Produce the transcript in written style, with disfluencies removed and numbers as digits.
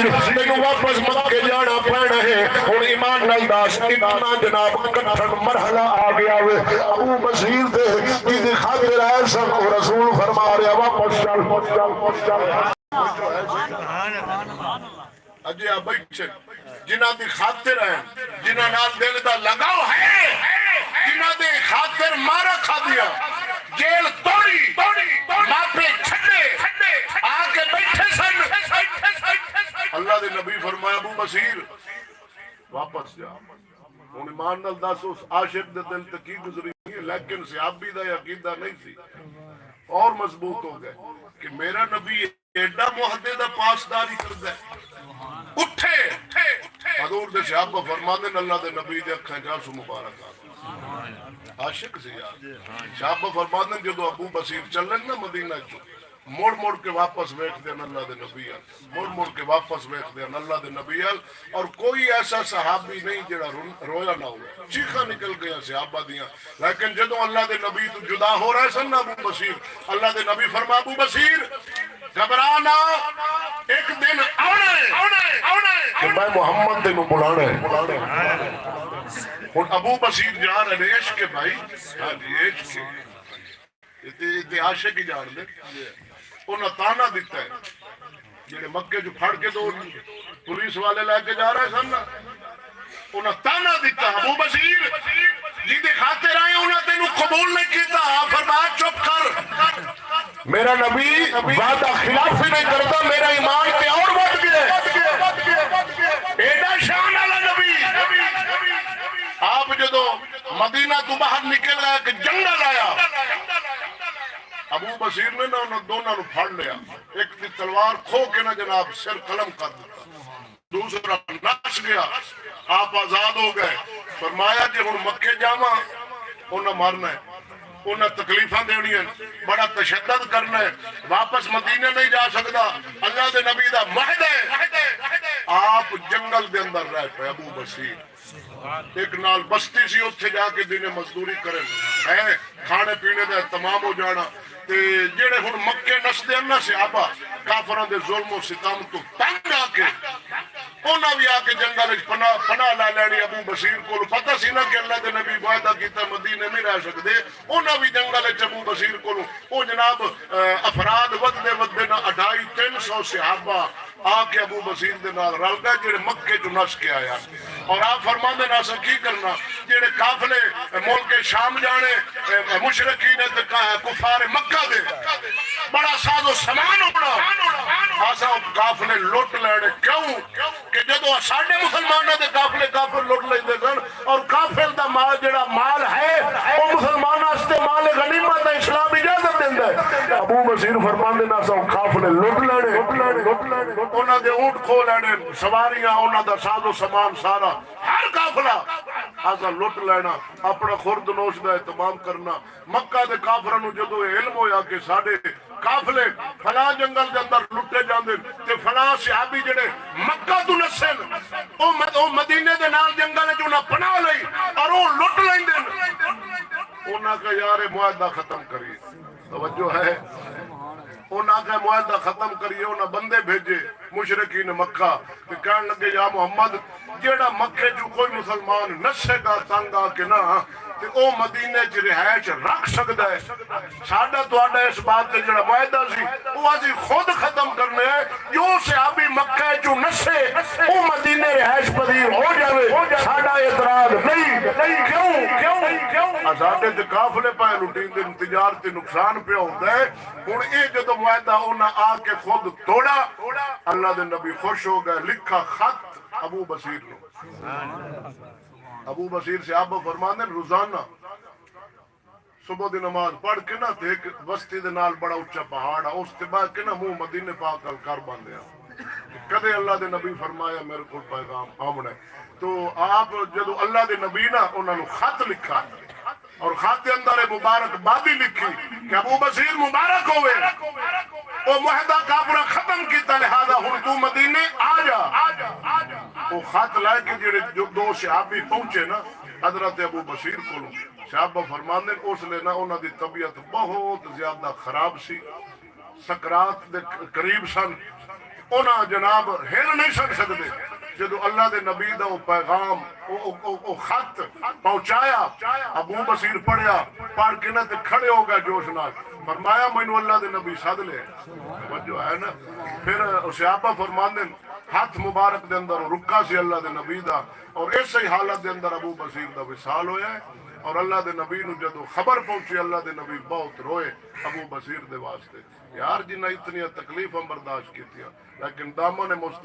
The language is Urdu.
بصیر تینوں واپس مکے جانا پینا ہے ہن ایمان نال دس اتنا جناب کٹھن مرحلہ آ گیا وے ابو بصیر دے جی خاطر آئے سن رسول فرما رہا واپس چل اجے آ بیٹھے جنہ دی خاطر ہے جنہ نال دل دا لگاؤ ہے جنہ دے خاطر مارا کھا دیا جیل توڑی ماپے چھڑے آ کے بیٹھے سن اللہ دے نبی فرمایا ابو بصیر واپس جا ہن ایمان نال دس اس عاشق دے دل تے کی گزری ہے لیکن صحابی دا عقیدہ نہیں سی اور مضبوط ہو گئے کہ میرا نبی ایڈا معاہدے دا پاسداری کردا ہے اٹھے حضور دے صحابہ فرماندے نے اللہ دے نبی دے اکھاں جا سو مبارک عاشق سی یار صحابہ فرماندے جدو ابو بصیر چلن نا مدینہ چوں مڑ مڑ کے واپس ویکھ دے اللہ دے نبی مڑ مڑ کے واپس ویکھ دے اللہ دے نبی اور کوئی ایسا صحابی نہیں جڑا رویا نہ ہوا چیخاں نکل گیا صحابہ دیاں لیکن جدو اللہ دے نبی تو جدا ہو رہے سن ابو بصیر اللہ دے نبی فرما ابو بصیر گھبرانا ایک دن آنا کہ میں محمد تینوں بلانا ہے ہن ابو بصیر جا رہے عشق بھائی ہاں جی عشق تے عاشق ہی جان دے انہاں تانا دیتا ہے جڑے مکے جو پھڑ کے دو پولیس والے لے کے جا رہے سن انہاں تانا دیتا ابو بصیر جی دے خاطر آئے انہاں تینوں قبول نہیں کیتا فرمایا چپ کر میرا نبی وعدہ خلاف ہی نہیں کرتا میرا ایمان تے اور بڑھ گیا ایڈا شان والا نبی آپ جدو مدینہ تو باہر نکل گیا کہ جنگل آیا ابو بصیر نے نہ دونوں نو پھڑ لیا ایک دی تلوار کھو کے نہ جناب سر قلم کر دیتا دوسرا نچ گیا آپ آزاد ہو گئے فرمایا کہ ہن مکے جاواں انہاں مارنا ہے انہاں تکلیفاں دینی ہیں بڑا تشدد کرنا ہے واپس مدینے نہیں جا سکتا اللہ دے نبی دا معاہدہ ہے آپ جنگل دے اندر رہ پے ابو بصیر ایک نال بستی سی اتھے جا کے دن مزدوری کریں ہے کھانے پینے دا تمام ہو جانا تے جڑے ہن مکے نسدے ہیں نا صحابہ کافراں دے ظلم و ستم تو تنگ آ کے انہاں بھی آ کے جنگل وچ پناہ لا لینی ابو بصیر کول پتہ سی نا کہ اللہ دے نبی وعدہ کیتا مدینے نہیں رہ سکدے انہاں بھی جنگل وچ ابو بصیر کول او جناب افراد ودے ودے نا 250-300 صحابہ آ کے ابو بصیر دے نال رل گئے جڑے مکے جو نس کے آیا اور آپ فرماندے نا اساں کی کرنا جڑے قافلے ملک شام جانے مشرکین تے کفار مکہ دے بڑا ساز و سامان ہونا اساں قافلے لٹ لینے کیوں کہ جدوں ساڈے مسلماناں دے قافلے کافر لٹ لیندے سن اور کافر دا مال جڑا مال ہے او مسلماناں واسطے مال غنیمت ہے اسلام اجازت دیندا ہے ابو بصیر فرماندے نا اساں قافلے لٹ لینے انہاں دے اونٹ کھو لینے سواریاں انہاں دا ساز و سامان سارا ہر قافلہ اساں لٹ لینا اپنا خورد نوش دا اہتمام کرنا مکہ دے کافراں نوں جدوں علم ہویا کہ ساڈے قافلے فلاں جنگل دے اندر لٹے جاندے تے فلاں صحابی جڑے مکہ تو نسن او مدینے دے نال جنگل وچ انہاں پناہ لئی اور او لٹ لیندے انہاں کا یار معاہدہ ختم کریے توجہ ہے انہاں کا معاہدہ ختم کریے انہاں بندے بھیجے مشرکین مکہ کہ کہن لگے یا محمد جیڑا مکے جو کوئی مسلمان نسے گا تنگ آ کے نہ تے او مدینے چ رہائش رکھ سکدا ہے ساڈا تہاڈا اس بات تے جڑا معاہدہ سی او اسی خود ختم کرنے ہے جو صحابی مکہ چوں نسے او مدینے رہائش پذیر ہو جاوے ساڈا اعتراض نہیں کیوں ساڈے تے قافلے پے لٹین دے تجارتی نقصان پہ ہوندا ہے ہن اے جدوں معاہدہ انہاں آ کے خود توڑا اللہ دے نبی خوش ہو گئے لکھا خط ابو بصیر نو ابو بصیر سے آپ فرمانے روزانہ صبح دی نماز پڑھ کے نا ایک بستی دے نال بڑا اچھا پہاڑ ہے اس کے بعد کے نا منہ مدینے پاک کر باندھے کدے اللہ دے نبی فرمایا میرے کو پیغام آمنا ہے تو آپ جدو اللہ دے نبی نا انہوں نے خط لکھا اور خط کے اندر مبارک بادی لکھی کہ ابو بصیر مبارک ہوئے وہ معاہدہ کافرہ ختم کیتا لہذا ہن تو مدینے آ جا وہ خط لائے کہ جڑے جو دو صحابی پہنچے نا حضرت ابو بصیر کو صحابہ فرماندے اس لینا انہاں دی طبیعت بہت زیادہ خراب سی سکرات دے قریب سن انہاں جناب ہل نہیں سکتے جدو اللہ دے نبی دا وہ پیغام وہ خط پہنچایا ابو بصیر پڑھیا پڑھ کے نہ تے کھڑے ہو گئے جوش نال فرمایا مینوں اللہ دے نبی سد لے جو ہے نا پھر صحابہ فرماندے ہاتھ مبارک دے اندر رکا سی اللہ دے نبی دا اور اسی حالت دے اندر ابو بصیر دا وصال ہویا ہے اور اللہ دے نبی نو جدو خبر پہنچی اللہ دے نبی بہت روئے ابو بصیر دے واسطے یار جنہیں اتنی تکلیفاں برداشت کیتیاں لیکن دامن مصطفیٰ